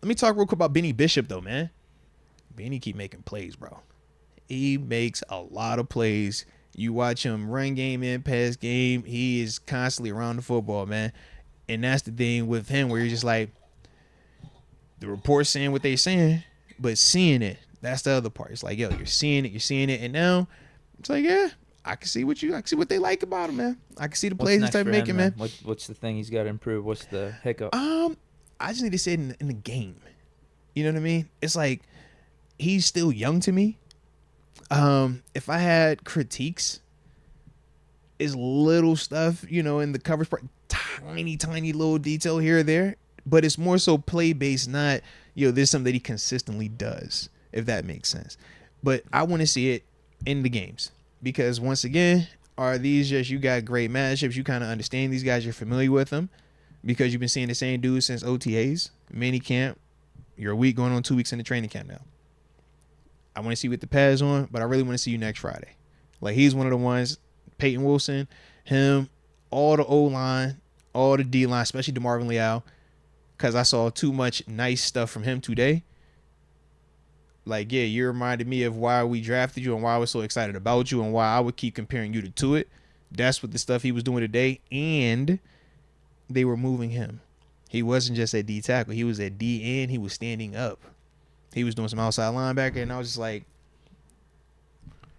Let me talk real quick about Beanie Bishop though, man. Beanie keep making plays, bro. He makes a lot of plays. You watch him run game and pass game. He is constantly around the football, man. And that's the thing with him where you're just like, the report's saying what they saying, but seeing it, that's the other part. It's like, yo, you're seeing it, and now it's like, yeah, I can see what they like about him, man. I can see the plays he's making, man. What's the thing he's got to improve? What's the hiccup? I just need to say it in the game. You know what I mean? It's like he's still young to me. If I had critiques, is little stuff, in the coverage part, tiny little detail here or there, but it's more so play based, not, there's something that he consistently does, if that makes sense. But I want to see it in the games because once again, are these just, you got great matchups, you kind of understand these guys, you're familiar with them because you've been seeing the same dude since OTAs, mini camp, you're a week going on 2 weeks in the training camp now. I want to see what the pads on, but I really want to see you next Friday. Like, he's one of the ones, Peyton Wilson, him, all the O-line, all the D-line, especially DeMarvin Leal, because I saw too much nice stuff from him today. Like, yeah, you reminded me of why we drafted you and why I was so excited about you and why I would keep comparing you to it. That's what the stuff he was doing today, and they were moving him. He wasn't just at D tackle. He was at D end. He was standing up. He was doing some outside linebacker, and I was just like,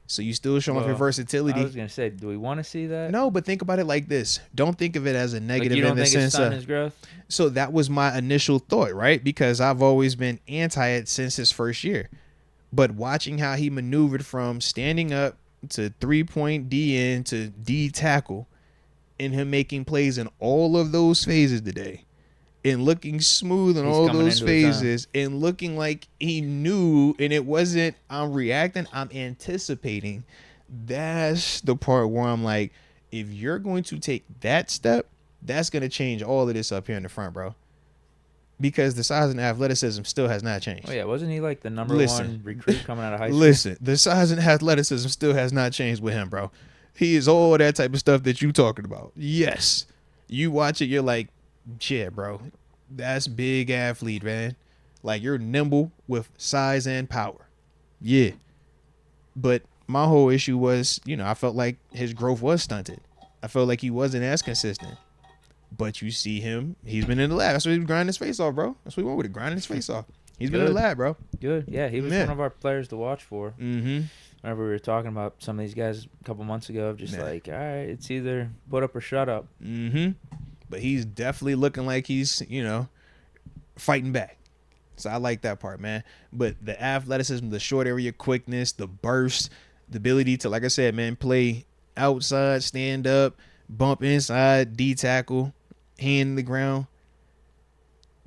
so you still showing off your versatility. I was going to say, do we want to see that? No, but think about it like this. Don't think of it as a negative you don't in the think sense it's stunting his growth? So that was my initial thought, right? Because I've always been anti it since his first year. But watching how he maneuvered from standing up to 3-point D end to D tackle and him making plays in all of those phases today, and looking smooth in all those phases and looking like he knew, and it wasn't I'm reacting, I'm anticipating. That's the part where I'm like, if you're going to take that step, that's going to change all of this up here in the front, bro. Because the size and athleticism still has not changed. Oh, yeah. Wasn't he like the number one recruit coming out of high school? Listen, the size and athleticism still has not changed with him, bro. He is all that type of stuff that you talking about. Yes. You watch it, you're like, yeah, bro, that's big athlete, man. Like, you're nimble with size and power. Yeah. But my whole issue was, I felt like his growth was stunted. I felt like he wasn't as consistent. But you see him, he's been in the lab. That's what he was grinding his face off, bro. That's what he went with it, grinding his face off. He's been in the lab, bro. Good. Yeah, he was one of our players to watch for. Mm-hmm. Whenever we were talking about some of these guys a couple months ago, just like, all right, it's either put up or shut up. Mm-hmm. But he's definitely looking like he's, fighting back. So I like that part, man. But the athleticism, the short area quickness, the burst, the ability to, like I said, man, play outside, stand up, bump inside, D tackle, hand in the ground.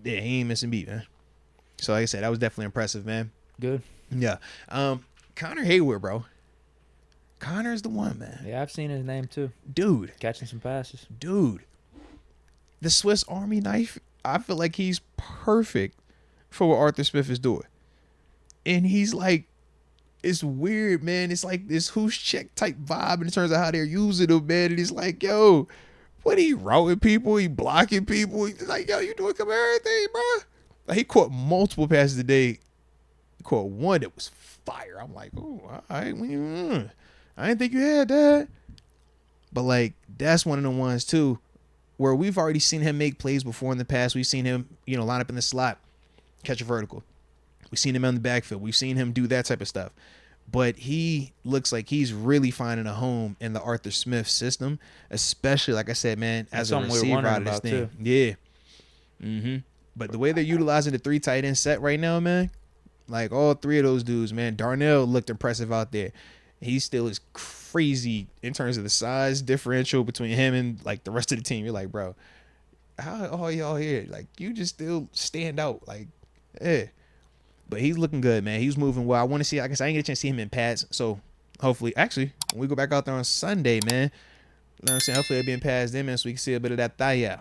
Yeah, he ain't missing beat, man. So like I said, that was definitely impressive, man. Good. Yeah. Connor Hayward, bro. Connor's the one, man. Yeah, I've seen his name too. Dude. Catching some passes. Dude. The Swiss Army knife, I feel like he's perfect for what Arthur Smith is doing. And he's like, it's weird, man. It's like this who's check type vibe in terms of how they're using him, man. And he's like, yo, what he routing people? He blocking people? He's like, yo, you doing come everything, bro? Like, he caught multiple passes today. He caught one that was fire. I'm like, oh, all right. I didn't think you had that. But, like, that's one of the ones, too, where we've already seen him make plays before in the past. We've seen him, line up in the slot, catch a vertical. We've seen him in the backfield. We've seen him do that type of stuff. But he looks like he's really finding a home in the Arthur Smith system, especially, like I said, man, as a receiver out of this thing. Yeah. Mm-hmm. But the way they're utilizing the 3 tight end set right now, man, like all 3 of those dudes, man, Darnell looked impressive out there. He still is crazy in terms of the size differential between him and, like, the rest of the team. You're like, bro, how all y'all here? Like, you just still stand out. Like, yeah. But he's looking good, man. He's moving well. I want to see, I guess I didn't get a chance to see him in pads. So, hopefully, actually, when we go back out there on Sunday, man, you know what I'm saying? Hopefully, it'll be in pads then, man, so we can see a bit of that thigh out.